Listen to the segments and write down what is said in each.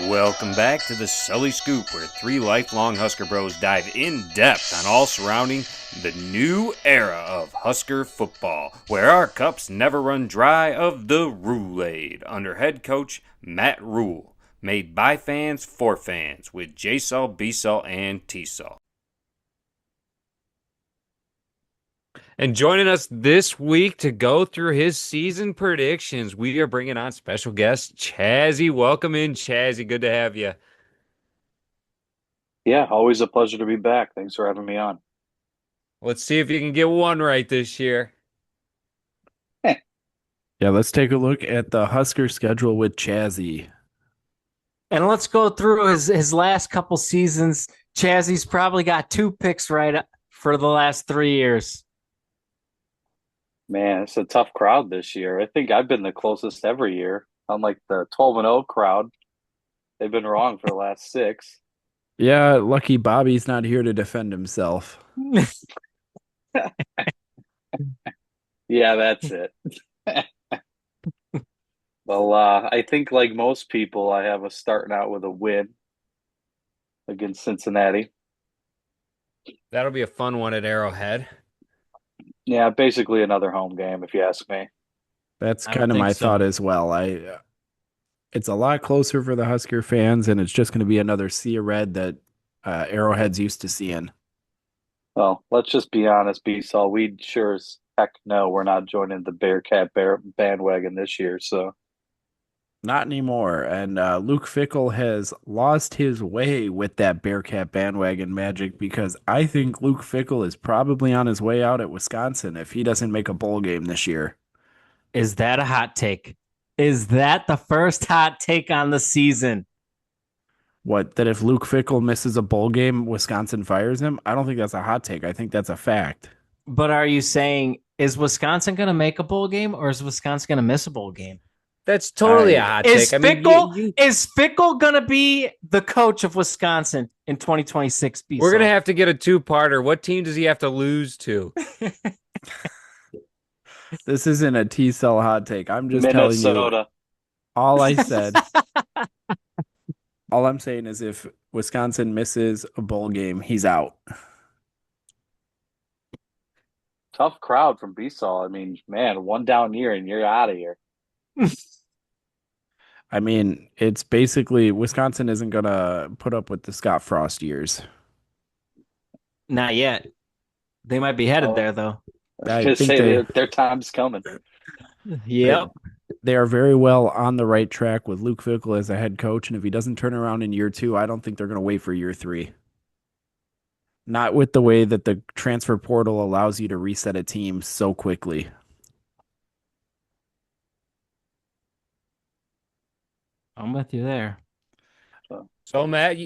Welcome back to the Sully Scoop, where three lifelong Husker bros dive in depth on all surrounding the new era of Husker football, where our cups never run dry of the Roulade under head coach Matt Rule. Made by fans for fans with J-Sol, B-Sol, and T-Sol. And joining us this week to go through his season predictions, we are bringing on special guest Chazzy. Welcome in, Chazzy. Good to have you. Yeah, always a pleasure to be back. Thanks for having me on. Let's see if you can get one right this year. Yeah, let's take a look at the Husker schedule with Chazzy. And let's go through his last couple seasons. Chazzy's probably got 2 picks right for the last 3 years. Man, it's a tough crowd this year. I think I've been the closest every year. Unlike the 12-0 crowd, they've been wrong for the last 6. Yeah, lucky Bobby's not here to defend himself. Yeah, that's it. Well, I think like most people, I have us starting out with a win against Cincinnati. That'll be a fun one at Arrowhead. Yeah, basically another home game, if you ask me. That's I would kind of think my so. thought as well. It's a lot closer for the Husker fans, and it's just going to be another sea of red that Arrowhead's used to seeing. Well, let's just be honest, B-Saul. We sure as heck know we're not joining the bandwagon this year. So, Not anymore. And Luke Fickle has lost his way with that Bearcat bandwagon magic because I think Luke Fickle is probably on his way out at Wisconsin if he doesn't make a bowl game this year. Is that a hot take? Is that the first hot take on the season? What, that if Luke Fickle misses a bowl game, Wisconsin fires him? I don't think that's a hot take. I think that's a fact. But are you saying, is Wisconsin going to make a bowl game or is Wisconsin going to miss a bowl game? That's totally a hot Is take. I mean, is Fickle going to be the coach of Wisconsin in 2026? we're going to have to get a two-parter. What team does he have to lose to? This isn't a T-cell hot take. I'm just telling you. Minnesota. All I said. All I'm saying is if Wisconsin misses a bowl game, he's out. Tough crowd from B-Saul. I mean, man, one down year and you're out of here. I mean, it's basically Wisconsin isn't going to put up with the Scott Frost years. Not yet. They might be headed Oh. there, though. I I just think say their time's coming. Yep. They are very well on the right track with Luke Fickle as a head coach. And if he doesn't turn around in year 2, I don't think they're going to wait for year 3. Not with the way that the transfer portal allows you to reset a team so quickly. I'm with you there. So, Matt,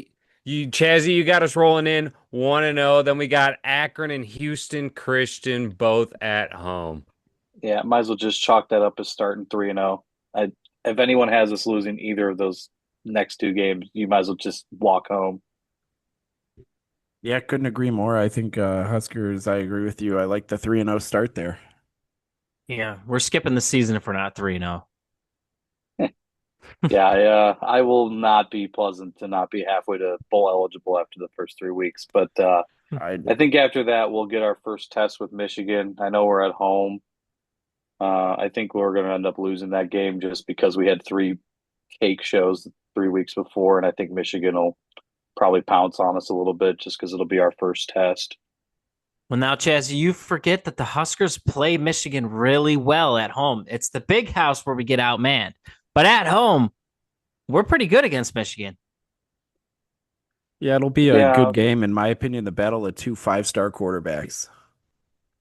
Chazzy, you got us rolling in 1-0. Then we got Akron and Houston Christian both at home. Yeah, might as well just chalk that up as starting 3-0. If anyone has us losing either of those next 2 games, you might as well just walk home. Yeah, couldn't agree more. I think Huskers, I agree with you. I like the 3-0 start there. Yeah, we're skipping the season if we're not 3-0. Yeah, I will not be pleasant to not be halfway to bowl eligible after the first 3 weeks. But I think after that, we'll get our first test with Michigan. I know we're at home. I think we're going to end up losing that game just because we had 3 cake shows 3 weeks before, and I think Michigan will probably pounce on us a little bit just because it'll be our first test. Well, now, Chaz, you forget that the Huskers play Michigan really well at home. It's the big house where we get outmanned. But at home, we're pretty good against Michigan. Yeah, it'll be a good game. In my opinion, the battle of 2 5-star quarterbacks.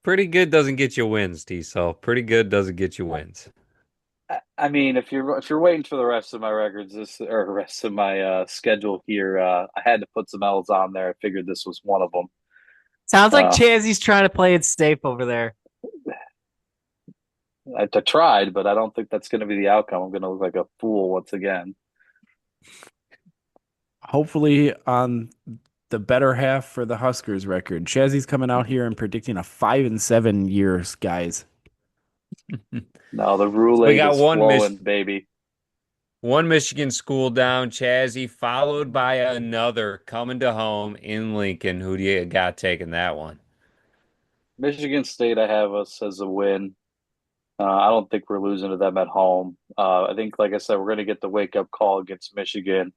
Pretty good doesn't get you wins, T-Sol. Pretty good doesn't get you wins. I mean, if you're waiting for the rest of my records, rest of my schedule here, I had to put some L's on there. I figured this was one of them. Sounds like Chazzy's trying to play it safe over there. I tried, but I don't think that's going to be the outcome. I'm going to look like a fool once again. Hopefully on the better half for the Huskers record. Chazzy's coming out here and predicting a 5-7 years, guys. No, the Roulade we got is one flowing, baby. One Michigan school down, Chazzy, followed by another coming to home in Lincoln. Who do you got taking that one? Michigan State, I have us as a win. I don't think we're losing to them at home. I think, like I said, we're going to get the wake up call against Michigan.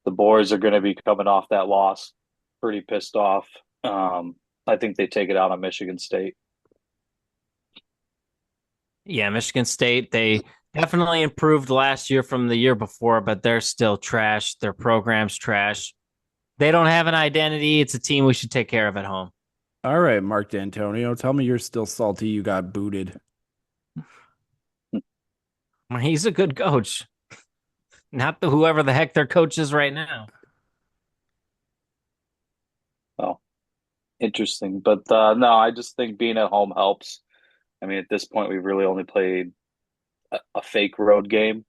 The boys are going to be coming off that loss, pretty pissed off. I think they take it out on Michigan State. Yeah, Michigan State, they definitely improved last year from the year before, but they're still trash. Their program's trash. They don't have an identity. It's a team we should take care of at home. All right, Mark D'Antonio, tell me you're still salty you got booted. He's a good coach. Not whoever the heck their coach is right now. Oh, interesting. But no, I just think being at home helps. I mean, at this point, we've really only played a fake road game.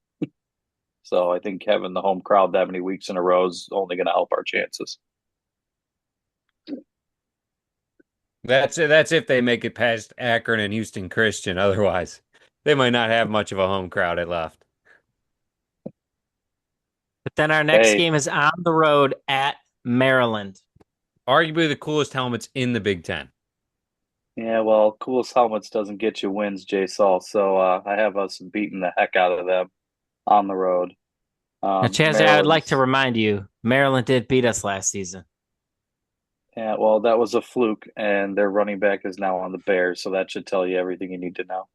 So I think having the home crowd that many weeks in a row is only going to help our chances. That's it. That's if they make it past Akron and Houston Christian. Otherwise, they might not have much of a home crowd left. But then our next game is on the road at Maryland. Arguably the coolest helmets in the Big Ten. Yeah, well, coolest helmets doesn't get you wins, Jay Saul. So I have us beating the heck out of them on the road. Now, Chazzy, I would like to remind you, Maryland did beat us last season. Yeah, well, that was a fluke, and their running back is now on the Bears, so that should tell you everything you need to know.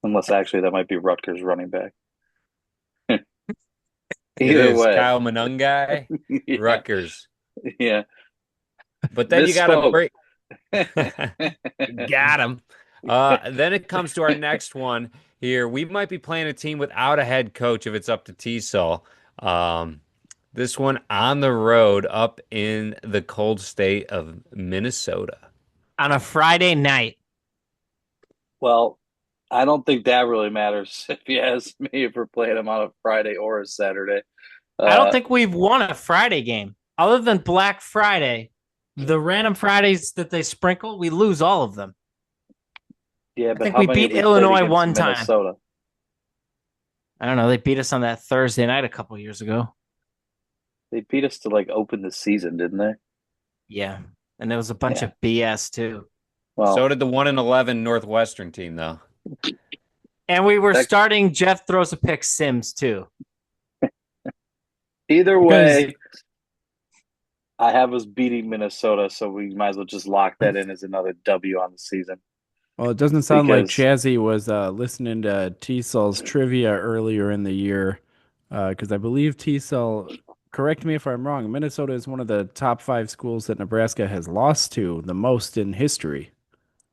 Unless, actually, that might be Rutgers running back. Either way. Kyle Monungai, yeah. Rutgers. Yeah. But then you got to break. Got him. Then it comes to our next one here. We might be playing a team without a head coach if it's up to T-Sol. This one on the road up in the cold state of Minnesota. On a Friday night. Well, I don't think that really matters if you ask me if we're playing them on a Friday or a Saturday. I don't think we've won a Friday game. Other than Black Friday, the random Fridays that they sprinkle, we lose all of them. Yeah, but I think we beat Illinois one time. Minnesota? I don't know. They beat us on that Thursday night a couple years ago. They beat us to open the season, didn't they? Yeah, and there was a bunch of BS too. Well, so did the 1-11 Northwestern team, though. And we were starting Jeff throws a pick Sims too. Either way, I have us beating Minnesota, so we might as well just lock that in as another W on the season. Well, it doesn't sound like Chazzy was listening to T-Sol's trivia earlier in the year, because I believe T-Sol, correct me if I'm wrong, Minnesota is one of the top 5 schools that Nebraska has lost to the most in history.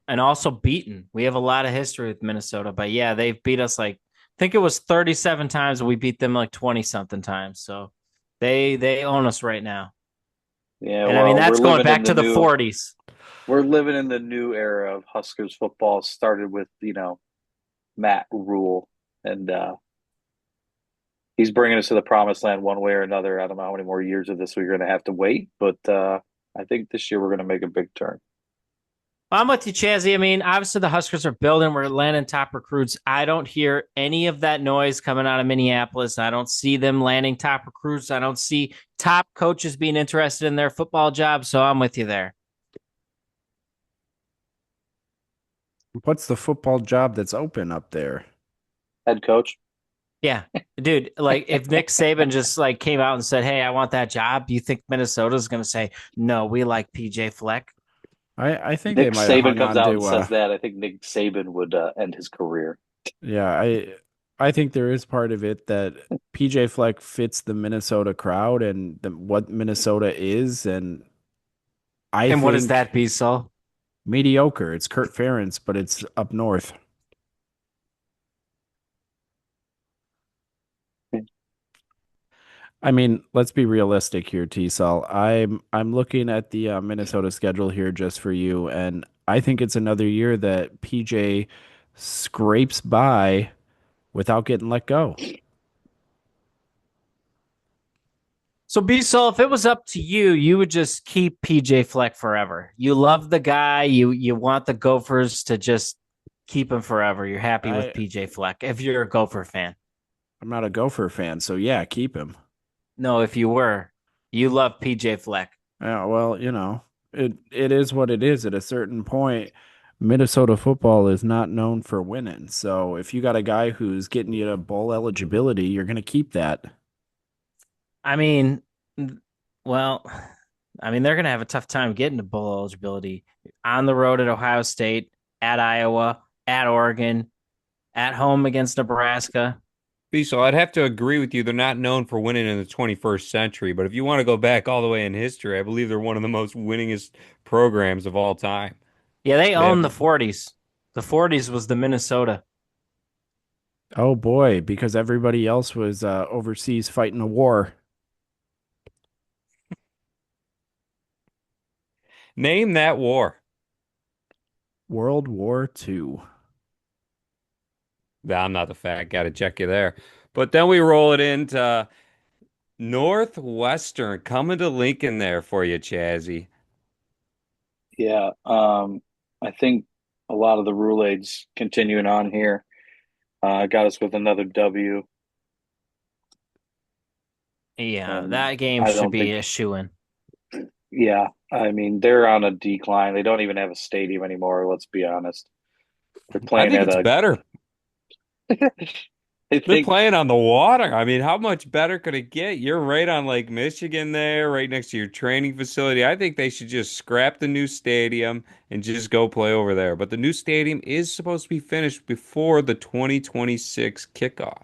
And also beaten. We have a lot of history with Minnesota, but yeah, they've beat us I think it was 37 times, and we beat them 20-something times. So they own us right now. Yeah, and I mean, that's going back to the 40s. We're living in the new era of Huskers football. Started with, Matt Rule, and he's bringing us to the promised land one way or another. I don't know how many more years of this we're going to have to wait, but I think this year we're going to make a big turn. I'm with you, Chazzy. I mean, obviously the Huskers are building. We're landing top recruits. I don't hear any of that noise coming out of Minneapolis. I don't see them landing top recruits. I don't see top coaches being interested in their football job. So I'm with you there. What's the football job that's open up there? Head coach. Yeah, dude. If Nick Saban just came out and said, "Hey, I want that job," do you think Minnesota's going to say, "No, we like PJ Fleck"? I think Nick they might Saban comes out and says that. I think Nick Saban would end his career. Yeah, I think there is part of it that PJ Fleck fits the Minnesota crowd and what Minnesota is, and what does that be, Saul? Mediocre. It's Kurt Ferentz, but it's up north. I mean, let's be realistic here, T-Sol. I'm looking at the Minnesota schedule here just for you, and I think it's another year that PJ scrapes by without getting let go. So, B-Sol, if it was up to you, you would just keep PJ Fleck forever. You love the guy. You want the Gophers to just keep him forever. You're happy with PJ Fleck if you're a Gopher fan. I'm not a Gopher fan, so yeah, keep him. No, if you were, you love PJ Fleck. Yeah, well, it is what it is. At a certain point, Minnesota football is not known for winning. So if you got a guy who's getting you to bowl eligibility, you're going to keep that. I mean, well, I mean, they're going to have a tough time getting to bowl eligibility on the road at Ohio State, at Iowa, at Oregon, at home against Nebraska. So I'd have to agree with you. They're not known for winning in the 21st century, but if you want to go back all the way in history, I believe they're one of the most winningest programs of all time. Yeah, they They own have the 40s. The 40s was the Minnesota. Oh boy, because everybody else was overseas fighting a war. Name that war. World War II. Nah, I'm not the fat. Got to check you there. But then we roll it into Northwestern coming to Lincoln there for you, Chazzy. Yeah, I think a lot of the rule aids continuing on here got us with another W, Yeah, and that game I should don't be think. a shoo-in. Yeah, I mean they're on a decline. They don't even have a stadium anymore. Let's be honest. They're I playing think at it's a. better. I They're think. playing on the water. I mean, how much better could it get? You're right on Lake Michigan there, right next to your training facility. I think they should just scrap the new stadium and just go play over there. But the new stadium is supposed to be finished before the 2026 kickoff.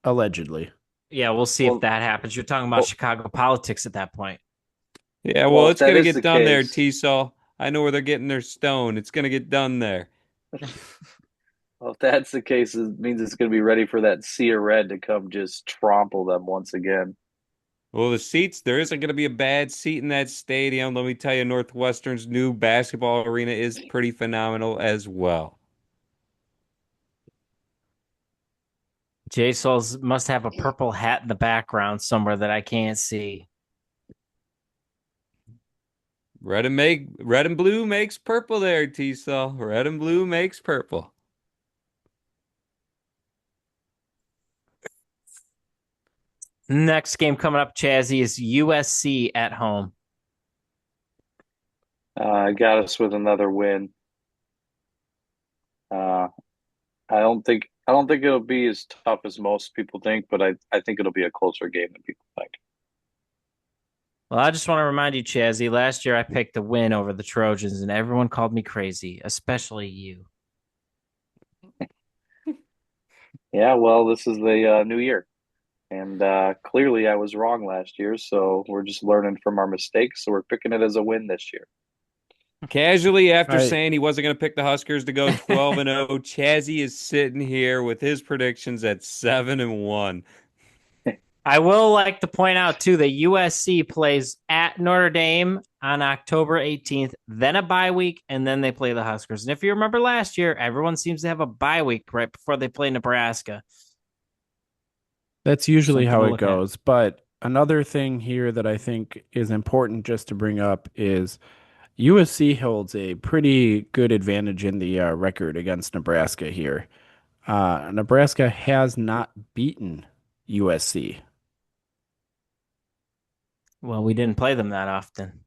Allegedly. Yeah, we'll see if Well, that happens. You're talking about well, Chicago politics at that point. Yeah, well, well, if it's that gonna is get the done there, case, T-Sol. I know where they're getting their stone. It's gonna get done there. well, if that's the case, it means it's going to be ready for that sea of red to come just trample them once again. Well, the seats, there isn't going to be a bad seat in that stadium. Let me tell you, Northwestern's new basketball arena is pretty phenomenal as well. J Souls must have a purple hat in the background somewhere that I can't see. Red and blue makes purple there, T-Sol. Red and blue makes purple. Next game coming up, Chazzy, is USC at home. Got us with another win. Uh, I don't think it'll be as tough as most people think, but I think it'll be a closer game than people think. Well, I just want to remind you, Chazzy, last year I picked the win over the Trojans, and everyone called me crazy, especially you. Yeah, well, this is the new year, and clearly I was wrong last year, so we're just learning from our mistakes. So we're picking it as a win this year. Casually, after I saying he wasn't going to pick the Huskers to go 12 and 0, Chazzy is sitting here with his predictions at 7 and 1. I will like to point out, too, that USC plays at Notre Dame on October 18th, then a bye week, and then they play the Huskers. And if you remember last year, everyone seems to have a bye week right before they play Nebraska. That's usually Something how to it look at. goes. But another thing here that I think is important just to bring up is USC holds a pretty good advantage in the record against Nebraska here. Nebraska has not beaten USC. Well, we didn't play them that often.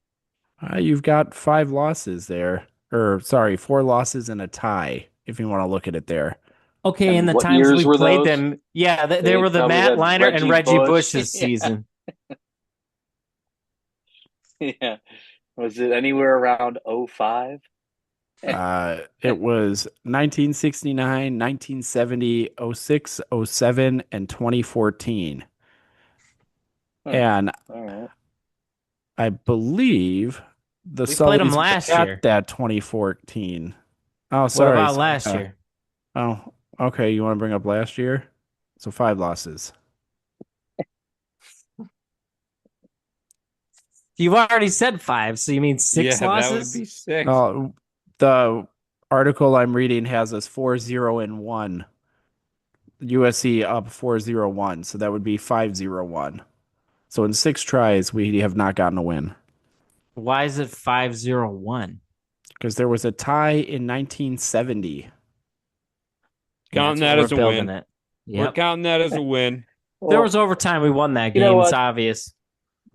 You've got 5 losses there, or sorry, 4 losses and a tie, if you want to look at it there. Okay, in And the what times years we were played those? them, yeah, they They were the probably Matt had Liner and Reggie Reggie Bush. Bush's Yeah, season. yeah. Was it anywhere around 05? It was 1969, 1970, 06, 07, and 2014. Huh. And All right. I believe the We played them Sullys were last at year. that 2014. Oh, What sorry. about last year? Oh, okay. You want to bring up last year? So 5 losses. You've already said 5, so you mean Yeah, 6 that would losses? be 6. Oh, the article I'm reading has us 4-0-1. USC up 4-0-1. So that would be 5-0-1. So in 6 tries, we have not gotten a win Why is it 5-0-1? because there was a tie in 1970. Yeah, Counting that's what that we're as a building win. it. We're counting that as a win. There was overtime. We won that You know game. It's what? obvious.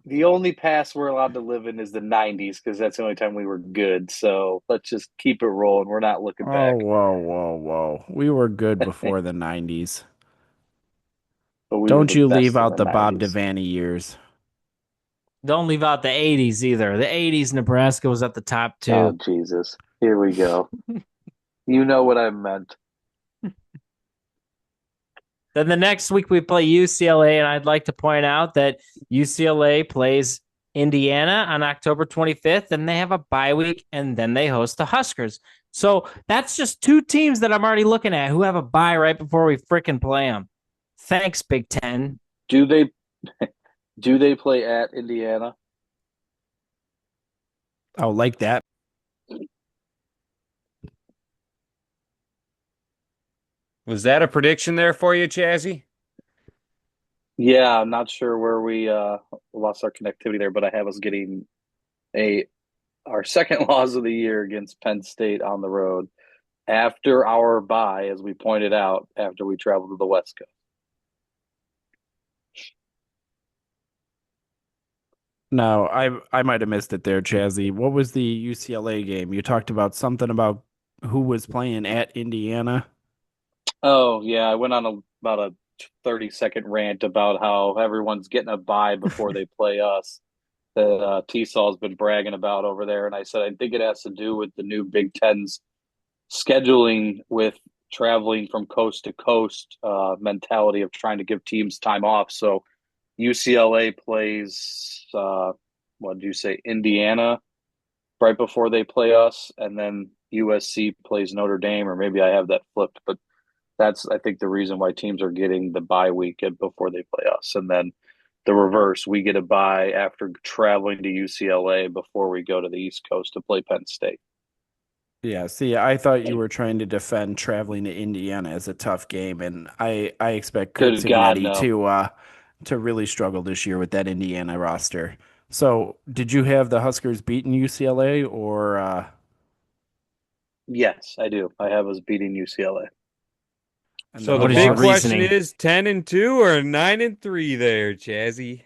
The only past we're allowed to live in is the 90s because that's the only time we were good. So let's just keep it rolling. We're not looking Oh, back. whoa. We were good before the 90s. But we were Don't the you best leave in out the Bob 90s. Devaney years. Don't leave out the 80s either. The 80s, Nebraska was at the top Oh, too. Jesus. Here we go. You know what I meant. Then the next week we play UCLA, and I'd like to point out that UCLA plays Indiana on October 25th, and they have a bye week, and then they host the Huskers. So that's just two teams that I'm already looking at who have a bye right before we freaking play them. Thanks, Big Ten. Do they play at Indiana? Oh, like that. Was that a prediction there for you, Chazzy? Yeah, I'm not sure where we lost our connectivity there, but I have us getting our second loss of the year against Penn State on the road after our bye, as we pointed out, after we traveled to the West Coast. No, I might have missed it there, Chazzy. What was the UCLA game? You talked about something about who was playing at Indiana. Oh, yeah, I went on about a 30-second rant about how everyone's getting a bye before they play us that T-Saw's been bragging about over there. And I said, I think it has to do with the new Big Ten's scheduling with traveling from coast to coast mentality of trying to give teams time off. So UCLA plays, what did you say, Indiana right before they play us, and then USC plays Notre Dame, or maybe I have that flipped, but that's, I think, the reason why teams are getting the bye weekend before they play us. And then the reverse, we get a bye after traveling to UCLA before we go to the East Coast to play Penn State. Yeah, see, I thought you were trying to defend traveling to Indiana as a tough game, and I expect Kurt Good God, Cignetti no. to really struggle this year with that Indiana roster. So, did you have the Huskers beating UCLA or Yes, I do. I have us beating UCLA. So the What is your big question reasoning? is 10-2 or 9-3 there, Chazzy.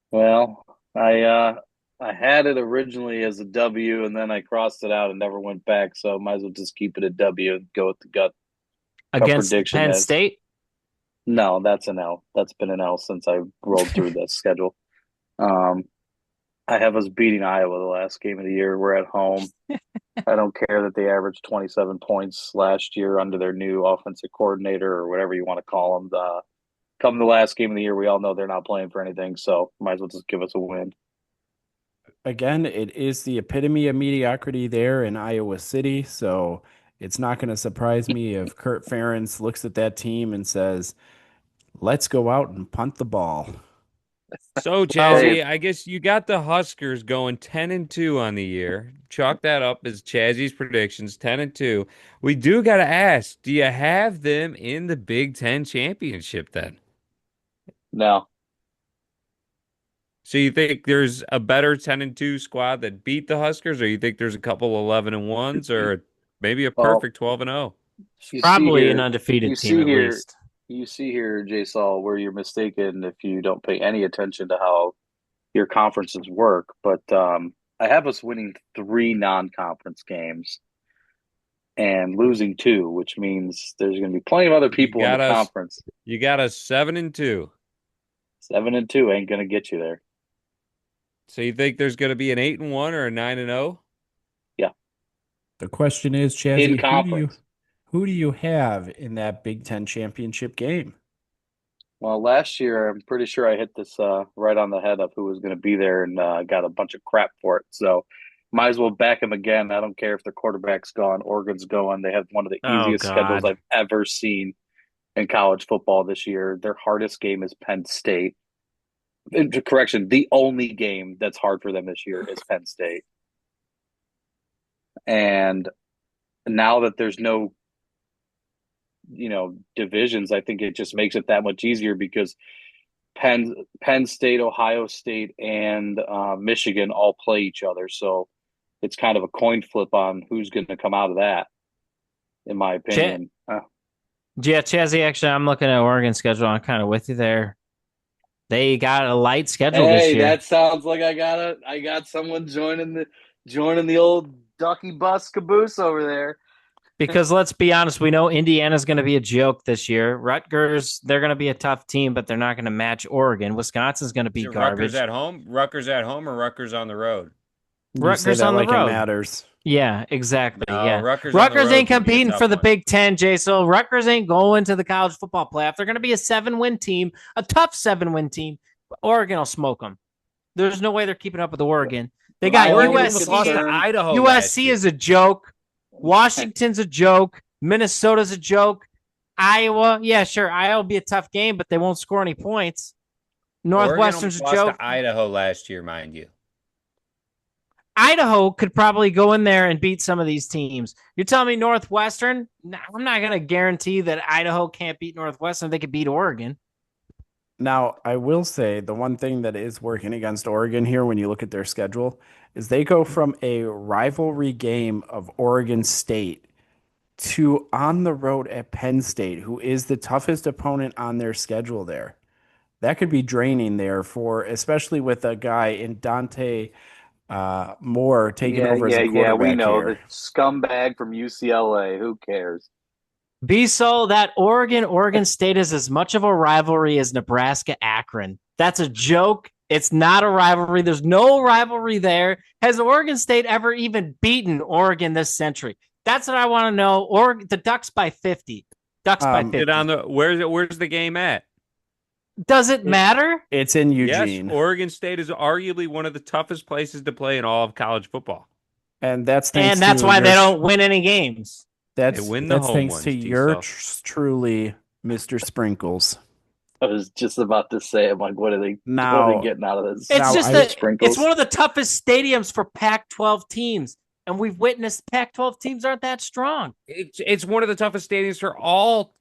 Well, I had it originally as a W, and then I crossed it out and never went back. So I might as well just keep it a W and go with the gut Against prediction. Penn State? No, that's an L. That's been an L since I rolled through this schedule. I have us beating Iowa the last game of the year. We're at home. I don't care that they averaged 27 points last year under their new offensive coordinator or whatever you want to call them. Come the last game of the year, we all know they're not playing for anything, so might as well just give us a win. again, it is the epitome of mediocrity there in Iowa City, so it's not going to surprise me if Kurt Ferentz looks at that team and says, "Let's go out and punt the ball." So, Chazzy, I guess you got the Huskers going 10-2 on the year. Chalk that up as Chazzy's predictions, 10-2. We do got to ask, do you have them in the Big Ten championship then? No. So you think there's a better 10-2 squad that beat the Huskers, or you think there's a couple 11-1s, or maybe a Well, perfect 12-0? Probably an undefeated team at here, least. you see here, Jay Saul, where you're mistaken if you don't pay any attention to how your conferences work. But I have us winning 3 non-conference games and losing 2, which means there's going to be plenty of other people in the conference. You got us 7-2. 7-2 ain't going to get you there. So you think there's going to be an 8-1 or a 9-0? Yeah. The question is, Chazzy, In conference. who do you have in that Big Ten championship game? Well, last year, I'm pretty sure I hit this right on the head of who was going to be there and got a bunch of crap for it. So might as well back them again. I don't care if their quarterback's gone, Oregon's going. They have one of the easiest schedules I've ever seen in college football this year. Their hardest game is Penn State. Correction, the only game that's hard for them this year is Penn State. And now that there's no divisions, I think it just makes it that much easier because Penn State, Ohio State, and Michigan all play each other. So it's kind of a coin flip on who's going to come out of that, in my opinion. Yeah, Chazzy, actually, I'm looking at Oregon's schedule. I'm kind of with you there. They got a light schedule this Hey, year. that sounds like I got someone joining the old ducky bus caboose over there. Because let's be honest, we know Indiana's going to be a joke this year. Rutgers, they're going to be a tough team, but they're not going to match Oregon. Wisconsin's going to Is be it Rutgers garbage. at home? Rutgers at home or Rutgers on the road? You say Rutgers that on the like it road. matters. Yeah, exactly. No, Yeah. Rutgers on the Rutgers road ain't could be a competing tough for the one. Big Ten, Jay. So Rutgers ain't going to the college football playoff. They're going to be a 7-win team, a tough 7-win team. Oregon will smoke them. There's no way they're keeping up with Oregon. They got Oregon almost lost to USC. Idaho last USC year. is a joke. Washington's a joke. Minnesota's a joke. Iowa, yeah, sure. Iowa will be a tough game, but they won't score any points. Northwestern's a Oregon almost joke. lost to Idaho last year, mind you. Idaho could probably go in there and beat some of these teams. You're telling me Northwestern? No, I'm not going to guarantee that Idaho can't beat Northwestern. They could beat Oregon. Now, I will say the one thing that is working against Oregon here when you look at their schedule is they go from a rivalry game of Oregon State to on the road at Penn State, who is the toughest opponent on their schedule there. That could be draining there for, especially with a guy in Dante Moore taking over as a quarterback We know here. the scumbag from UCLA. Who cares? So that Oregon State is as much of a rivalry as Nebraska Akron. That's a joke. It's not a rivalry. There's no rivalry there. Has Oregon State ever even beaten Oregon this century? That's what I want to know. Or the Ducks by 50. Ducks by 50. Where's the game at? Does it matter? It's in Eugene. Yes, Oregon State is arguably one of the toughest places to play in all of college football. And that's why they don't win any games. That's win the home thanks ones, to yours truly, Mr. Sprinkles. I was just about to say, I'm like, what are they getting out of this? It's one of the toughest stadiums for Pac-12 teams. And we've witnessed Pac-12 teams aren't that strong. It's one of the toughest stadiums for all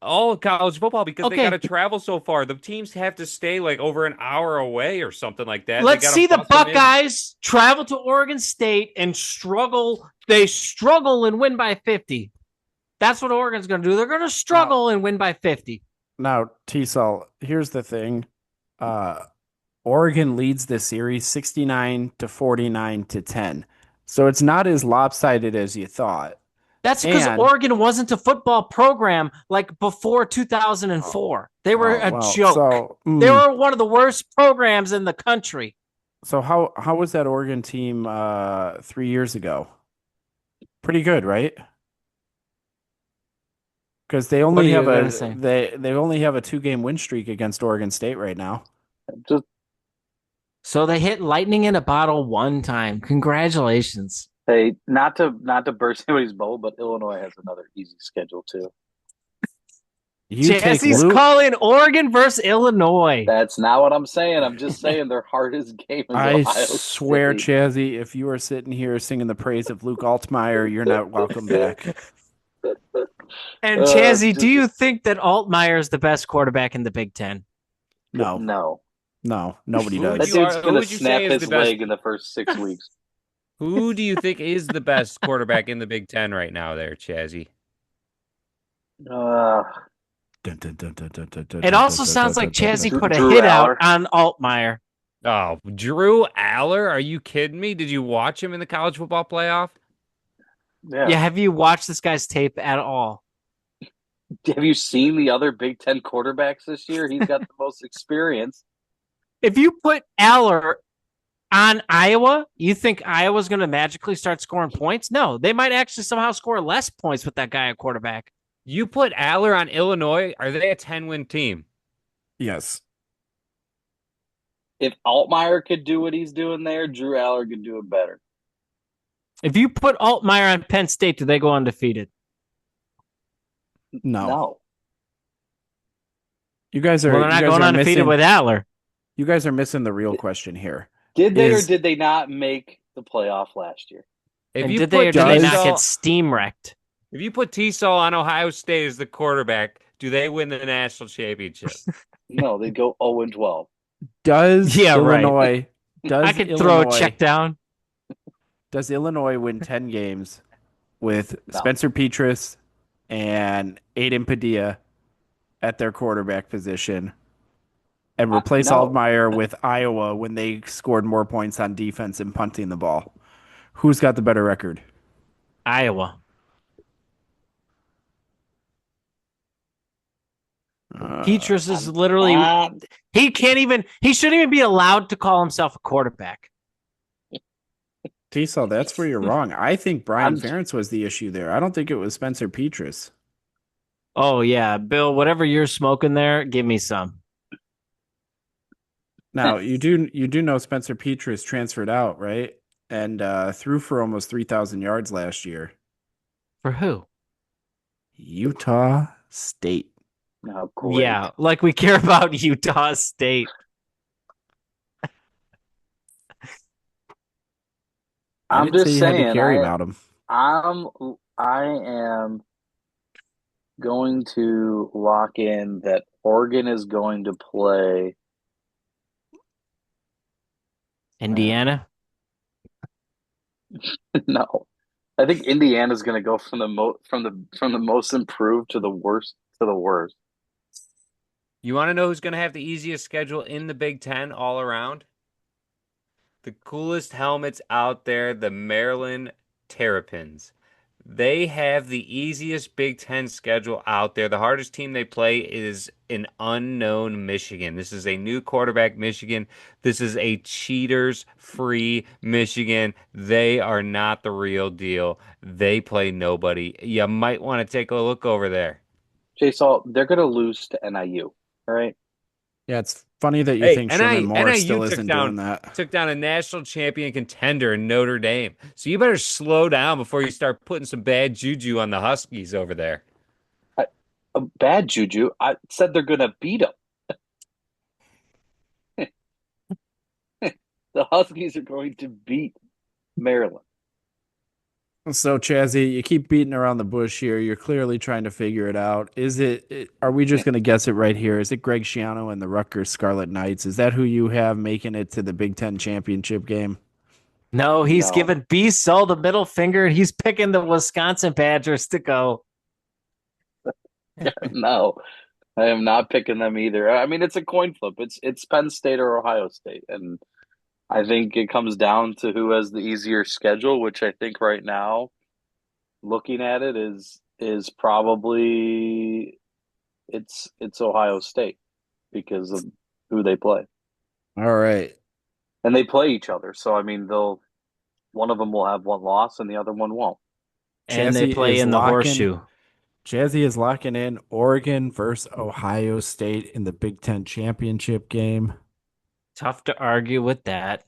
college football because they got to travel so far. The teams have to stay like over an hour away or something like that. Let's see the Buckeyes travel to Oregon State and struggle. They struggle and win by 50. That's what Oregon's going to do. They're going to struggle and win by 50. Now, T-Sol, here's the thing. Oregon leads this series 69-49-10. So it's not as lopsided as you thought. That's because Oregon wasn't a football program like before 2004. They were a joke. So, they were one of the worst programs in the country. So how was that Oregon team 3 years ago? Pretty good, right? Because they only have a 2-game win streak against Oregon State right now. So they hit lightning in a bottle one time. Congratulations. Hey, not to burst anybody's bubble, but Illinois has another easy schedule too. Chazzy's calling Oregon versus Illinois. That's not what I'm saying. I'm just saying their hardest game is Ohio swear, State. Chazzy, if you are sitting here singing the praise of Luke Altmaier, you're not welcome back. And Chazzy, do you think that Altmaier is the best quarterback in the Big Ten? No, nobody does. That dude's going to snap his leg in the first 6 weeks. Who do you think is the best quarterback in the Big Ten right now there, Chazzy? It also sounds like Chazzy put a hit out on Altmaier. Oh, Drew Aller? Are you kidding me? Did you watch him in the college football playoff? Yeah. Have you watched this guy's tape at all? Have you seen the other Big Ten quarterbacks this year? He's got the most experience. If you put Aller on Iowa, you think Iowa's going to magically start scoring points? No, they might actually somehow score less points with that guy at quarterback. You put Aller on Illinois, are they a 10-win team? Yes. If Altmaier could do what he's doing there, Drew Aller could do it better. If you put Altmaier on Penn State, do they go undefeated? No. You guys are. Well, they're not going undefeated with Aller. You guys are missing the real question here. Did they or did they not make the playoff last year? Did they not get steam wrecked? If you put T-Sol on Ohio State as the quarterback, do they win the national championship? No, they go 0-12. Does Illinois? Right. I could throw a check down. Does Illinois win 10 games with Spencer Petras, and Aiden Padilla at their quarterback position and replace No, Altmaier with Iowa when they scored more points on defense and punting the ball? Who's got the better record? Iowa. Petrus is literally he shouldn't even be allowed to call himself a quarterback. T-Saw, that's where you're wrong. I think Brian Ferentz was the issue there. I don't think it was Spencer Petrus. Oh yeah, Bill, whatever you're smoking there, give me some. Now you do know Spencer Petrus transferred out, right? And threw for almost 3,000 yards last year. For who? Utah State. Oh, great. Yeah, like we care about Utah State. I'm just saying, you had to carry about him. I am going to lock in that Oregon is going to play Indiana. No, I think Indiana's going to go from the most improved to the worst to the worst. You want to know who's going to have the easiest schedule in the Big Ten all around? The coolest helmets out there, the Maryland Terrapins. They have the easiest Big Ten schedule out there. The hardest team they play is an unknown Michigan. This is a new quarterback Michigan. This is a cheaters-free Michigan. They are not the real deal. They play nobody. You might want to take a look over there. Jay Salt, they're going to lose to NIU. All right. Yeah, it's funny that you think Sherman Moore still NIU isn't doing that. Took down a national champion contender in Notre Dame. So you better slow down before you start putting some bad juju on the Huskies over there. Bad juju? I said they're going to beat them. The Huskies are going to beat Maryland. So, Chazzy, you keep beating around the bush here. You're clearly trying to figure it out. Are we just going to guess it right here? Is it Greg Schiano and the Rutgers Scarlet Knights? Is that who you have making it to the Big Ten championship game? No, he's giving B-Sol the middle finger, and he's picking the Wisconsin Badgers to go. No, I am not picking them either. I mean, it's a coin flip. It's Penn State or Ohio State, and I think it comes down to who has the easier schedule, which I think right now, looking at it, is probably it's Ohio State because of who they play. All right. And they play each other. So I mean one of them will have one loss and the other one won't. And they play in the horseshoe. Jazzy is locking in Oregon versus Ohio State in the Big Ten championship game. Tough to argue with that.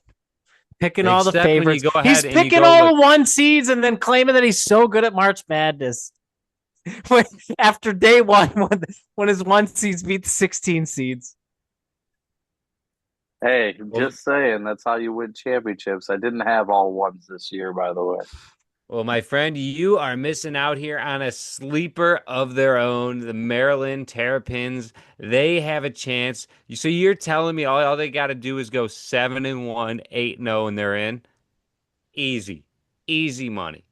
Picking all the favorites. He's picking all the 1 seeds and then claiming that he's so good at March Madness. After day one, when his 1 seeds beat the 16 seeds. Hey, just saying, that's how you win championships. I didn't have all ones this year, by the way. Well, my friend, you are missing out here on a sleeper of their own, the Maryland Terrapins. They have a chance. So you're telling me all they got to do is go 7-1, 8-0, and they're in? Easy. Easy money.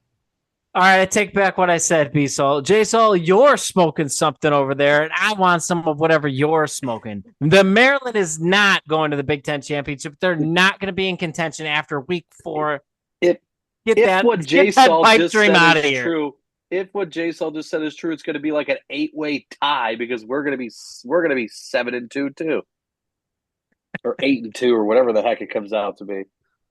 All right, I take back what I said, B-Sol. J-Sol, you're smoking something over there, and I want some of whatever you're smoking. The Maryland is not going to the Big Ten championship. They're not going to be in contention after week 4. If what Jay Saul just said is true, it's going to be like an 8-way tie because we're going to be 7-2 too, or 8-2, or whatever the heck it comes out to be.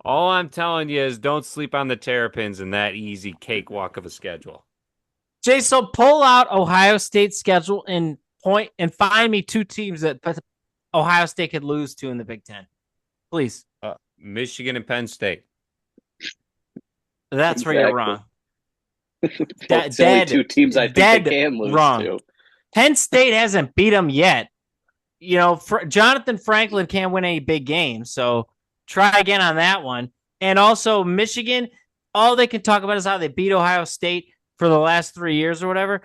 All I'm telling you is don't sleep on the Terrapins in that easy cakewalk of a schedule. Jay, so pull out Ohio State's schedule and find me 2 teams that Ohio State could lose to in the Big Ten, please. Michigan and Penn State. That's where you're wrong. That's only 2 teams I think they can lose to. Penn State hasn't beat them yet. You know, Jonathan Franklin can't win any big games, so try again on that one. And also Michigan, all they can talk about is how they beat Ohio State for the last 3 years or whatever.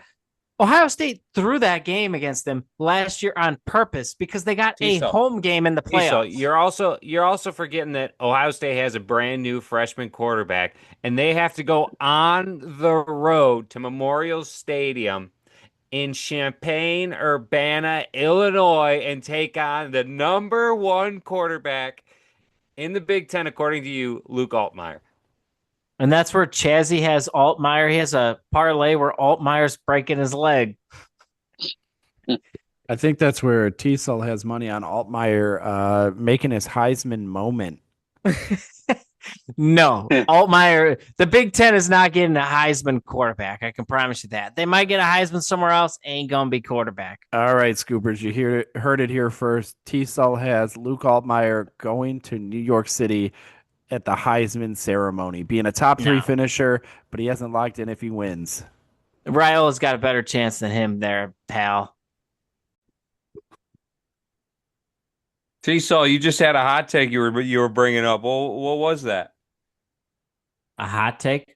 Ohio State threw that game against them last year on purpose because they got a home game in the playoffs. You're also forgetting that Ohio State has a brand new freshman quarterback, and they have to go on the road to Memorial Stadium in Champaign-Urbana, Illinois, and take on the number one quarterback in the Big Ten, according to you, Luke Altmaier. And that's where Chazzy has Altmaier. He has a parlay where Altmaier's breaking his leg. I think that's where Teasel has money on Altmaier making his Heisman moment. No, Altmaier, the Big Ten is not getting a Heisman quarterback. I can promise you that. They might get a Heisman somewhere else, ain't going to be quarterback. All right, Scoopers, you heard it here first. Teasel has Luke Altmaier going to New York City at the Heisman ceremony, being a top 3 finisher, but he hasn't locked in if he wins. Raiola's got a better chance than him there, pal. T-Saw, you just had a hot take you were bringing up. Well, what was that? A hot take?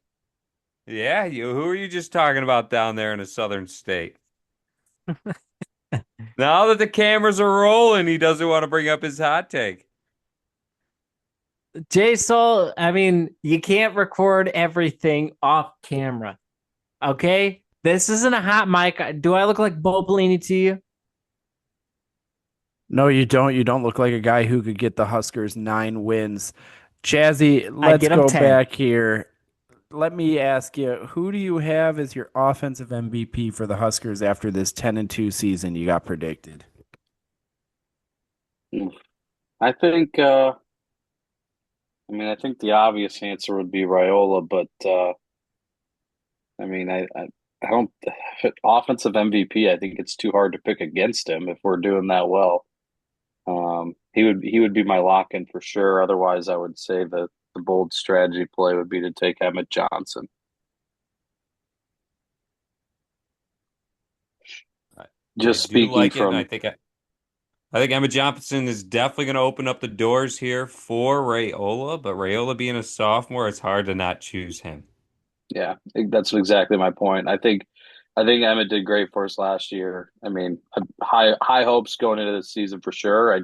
Yeah, who are you just talking about down there in a southern state? Now that the cameras are rolling, he doesn't want to bring up his hot take. J-Soul, I mean, you can't record everything off camera. Okay? This isn't a hot mic. Do I look like Bo Pelini to you? No, you don't. You don't look like a guy who could get the Huskers 9 wins. Chazzy, let's go back here. Let me ask you, who do you have as your offensive MVP for the Huskers after this 10-2 season you got predicted? I think I think the obvious answer would be Raiola, but I don't offensive MVP, I think it's too hard to pick against him if we're doing that well. He would be my lock-in for sure. Otherwise, I would say that the bold strategy play would be to take Emmett Johnson. Just speaking from, I think Emmett Johnson is definitely going to open up the doors here for Raiola, but Raiola being a sophomore, it's hard to not choose him. Yeah, that's exactly my point. I think Emmett did great for us last year. I mean, high hopes going into the season for sure.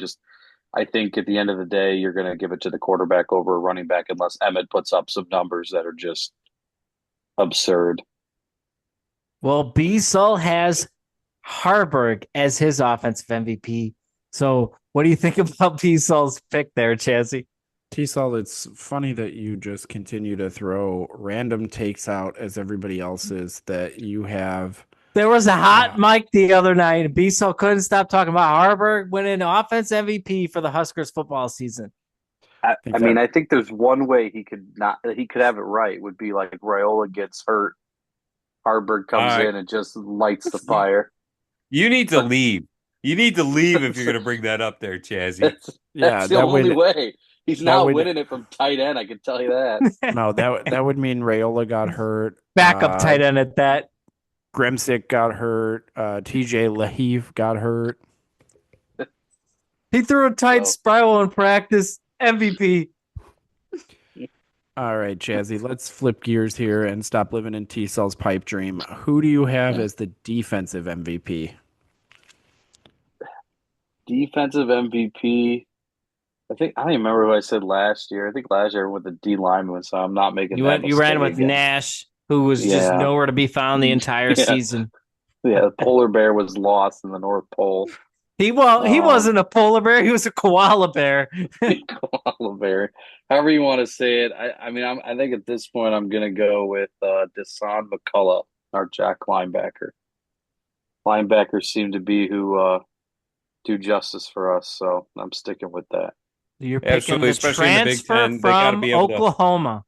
I think at the end of the day, you're going to give it to the quarterback over a running back unless Emmett puts up some numbers that are just absurd. Well, B-Sol has Harburg as his offensive MVP. So what do you think about B-Sol's pick there, Chazzy? T-Sol, it's funny that you just continue to throw random takes out as everybody else is that you have. There was a hot mic the other night. B-Sol couldn't stop talking about Harburg winning offense MVP for the Huskers football season. I think there's one way he could have it right would be like Raiola gets hurt, Harburg comes in and just lights the fire. You need to leave. You need to leave if you're going to bring that up there, Chazzy. That's the only way. He's not winning it from tight end, I can tell you that. No, that would mean Raiola got hurt. Backup tight end at that. Grimsick got hurt. TJ Lahiv got hurt. He threw a tight spiral in practice. MVP. All right, Chazzy, let's flip gears here and stop living in T-Cell's pipe dream. Who do you have as the defensive MVP? Defensive MVP. I don't even remember who I said last year. I think last year with the D lineman, so I'm not making that mistake. You ran with again. Nash, who was just nowhere to be found the entire season. Yeah, the polar bear was lost in the North Pole. He wasn't a polar bear. He was a koala bear. Koala bear. However you want to say it. I think at this point I'm going to go with Desan McCullough, our Jack linebacker. Linebackers seem to be who do justice for us, so I'm sticking with that. You're picking the transfer from Oklahoma.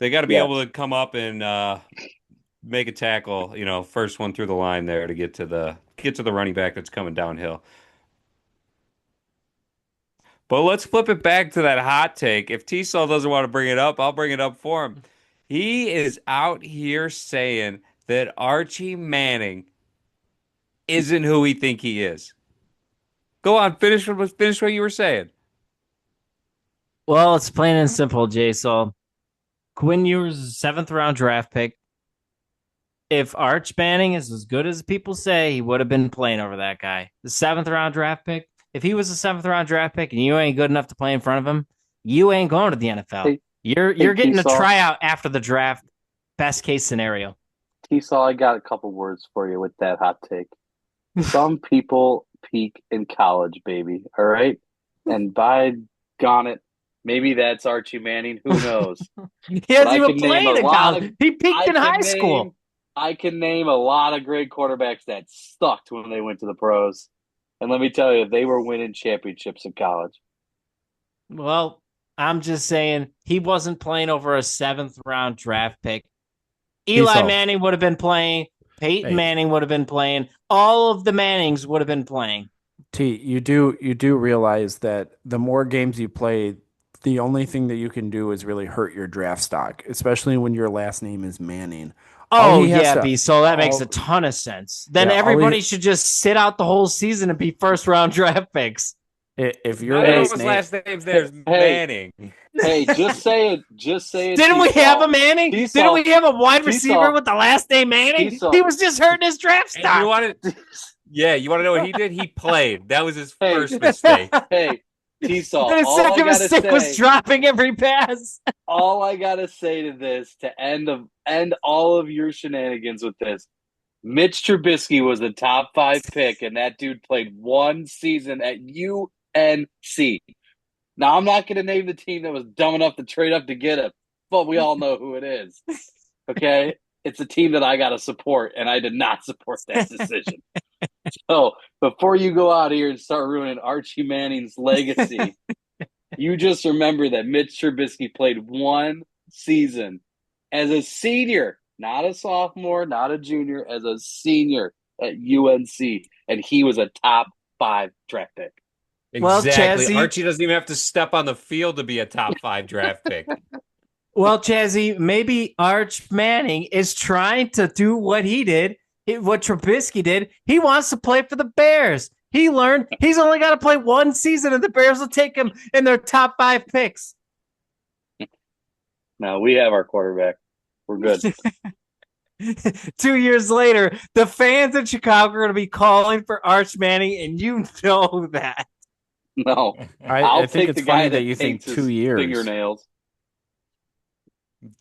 They got to be able to come up and make a tackle, first one through the line there to get to the running back that's coming downhill. But let's flip it back to that hot take. If T-Cell doesn't want to bring it up, I'll bring it up for him. He is out here saying that Archie Manning isn't who we think he is. Go on, finish what you were saying. Well, it's plain and simple, J-Sol. Quinn Ewers is a 7th round draft pick. If Arch Manning is as good as people say, he would have been playing over that guy. The 7th round draft pick. If he was a 7th round draft pick and you ain't good enough to play in front of him, you ain't going to the NFL. You're getting a tryout after the draft. Best case scenario. T-Saw, I got a couple words for you with that hot take. Some people peak in college, baby. All right, and by gone it, maybe that's Archie Manning. Who knows? He But hasn't I even can name a played in lot of. college. He peaked I in high can school. I can name a lot of great quarterbacks that sucked when they went to the pros, and let me tell you, they were winning championships in college. Well, I'm just saying he wasn't playing over a 7th-round draft pick. Eli Manning would have been playing. Peyton Manning would have been playing. All of the Mannings would have been playing. You do realize that the more games you play, the only thing that you can do is really hurt your draft stock, especially when your last name is Manning. Oh, yeah, B. So that makes a ton of sense. Then everybody should just sit out the whole season and be first-round draft picks. If your last name's there's Manning. Hey, just say it. Just say it. Didn't we have a Manning? Didn't we have a wide receiver with the last name Manning? He was just hurting his draft stock. You want to know what he did? He played. That was his first mistake. Hey, T-Saw. And his second mistake was dropping every pass. All I gotta say to this, to end all of your shenanigans with this, Mitch Trubisky was the top 5 pick, and that dude played 1 season at UNC. Now, I'm not going to name the team that was dumb enough to trade up to get him, but we all know who it is. Okay? It's a team that I got to support, and I did not support that decision. So, before you go out here and start ruining Archie Manning's legacy, you just remember that Mitch Trubisky played 1 season as a senior, not a sophomore, not a junior, as a senior at UNC, and he was a top 5 draft pick. Exactly. Well, Chazzy, Archie doesn't even have to step on the field to be a top 5 draft pick. Well, Chazzy, maybe Arch Manning is trying to do what he did, what Trubisky did. He wants to play for the Bears. He learned he's only got to play 1 season, and the Bears will take him in their top 5 picks. No, we have our quarterback. We're good. 2 years later, the fans in Chicago are going to be calling for Arch Manning, and you know that. No, I think it's funny that you think 2 years. Fingernails.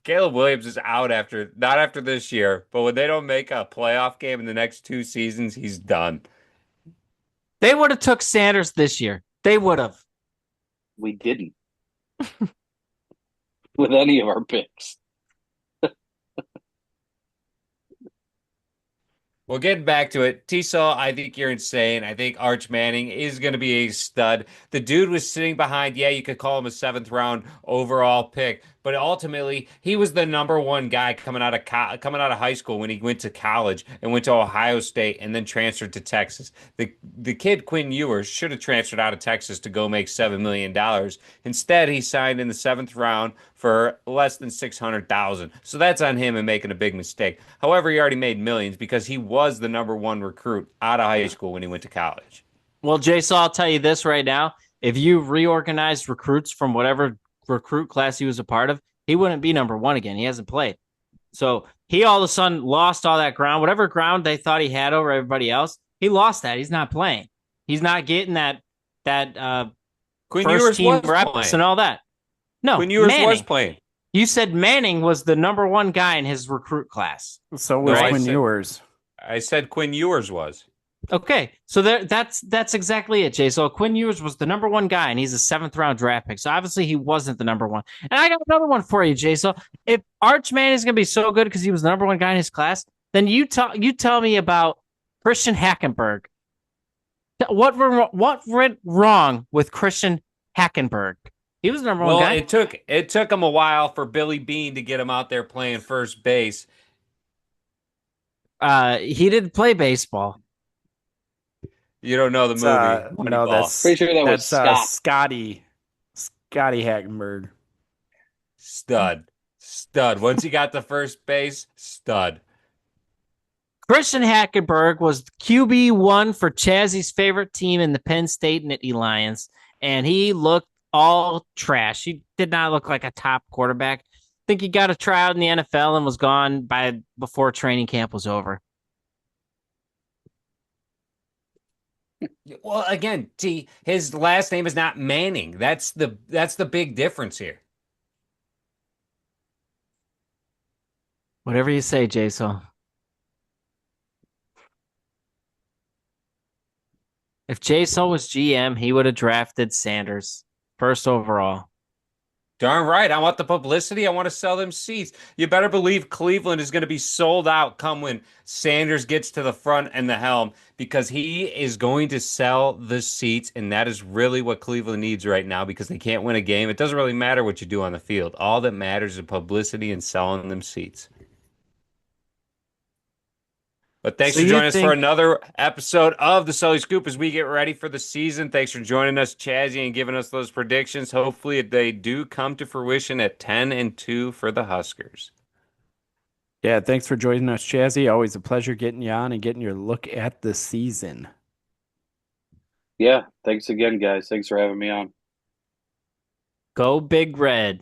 Caleb Williams is out not after this year, but when they don't make a playoff game in the next 2 seasons, he's done. They would have took Sanders this year. They would have. We didn't. With any of our picks. Well, getting back to it, T-Saw, I think you're insane. I think Arch Manning is going to be a stud. The dude was sitting behind, you could call him a 7th-round overall pick, but ultimately he was the number 1 guy coming out of high school when he went to college and went to Ohio State and then transferred to Texas. The kid Quinn Ewers should have transferred out of Texas to go make $7 million. Instead, he signed in the 7th round for less than $600,000. So that's on him and making a big mistake. However, he already made millions because he was the number 1 recruit out of high school when he went to college. Well, Jason, I'll tell you this right now. If you reorganized recruits from whatever recruit class he was a part of, he wouldn't be number 1 again. He hasn't played. So he all of a sudden lost all that ground. Whatever ground they thought he had over everybody else, he lost that. He's not playing. He's not getting that first team reps and all that. No, Quinn Ewers was playing. You said Manning was the number 1 guy in his recruit class. So was Quinn Ewers. I said Quinn Ewers was. Okay, so that's exactly it, Jay. So Quinn Ewers was the number 1 guy, and he's a 7th-round draft pick. So obviously he wasn't the number 1. And I got another one for you, Jay. So if Arch Manning is going to be so good because he was the number 1 guy in his class, then you tell me about Christian Hackenberg. What went wrong with Christian Hackenberg? He was the number 1 guy. It took him a while for Billy Beane to get him out there playing first base. He didn't play baseball. You don't know the movie. No, that's pretty sure that was Scotty Hackenberg. Stud. Once he got to first base, stud. Christian Hackenberg was QB1 for Chazzy's favorite team in the Penn State Nittany Lions, and he looked all trash. He did not look like a top quarterback. I think he got a tryout in the NFL and was gone before training camp was over. Well, again, his last name is not Manning. That's the big difference here. Whatever you say, Jason. If Jason was GM, he would have drafted Sanders first overall. Darn right. I want the publicity. I want to sell them seats. You better believe Cleveland is going to be sold out come when Sanders gets to the front and the helm because he is going to sell the seats. And that is really what Cleveland needs right now because they can't win a game. It doesn't really matter what you do on the field. All that matters is publicity and selling them seats. But thanks So for you joining us for think- another episode of the Sully Scoop as we get ready for the season. Thanks for joining us, Chazzy, and giving us those predictions. Hopefully, they do come to fruition at 10-2 for the Huskers. Yeah, thanks for joining us, Chazzy. Always a pleasure getting you on and getting your look at the season. Yeah, thanks again, guys. Thanks for having me on. Go Big Red.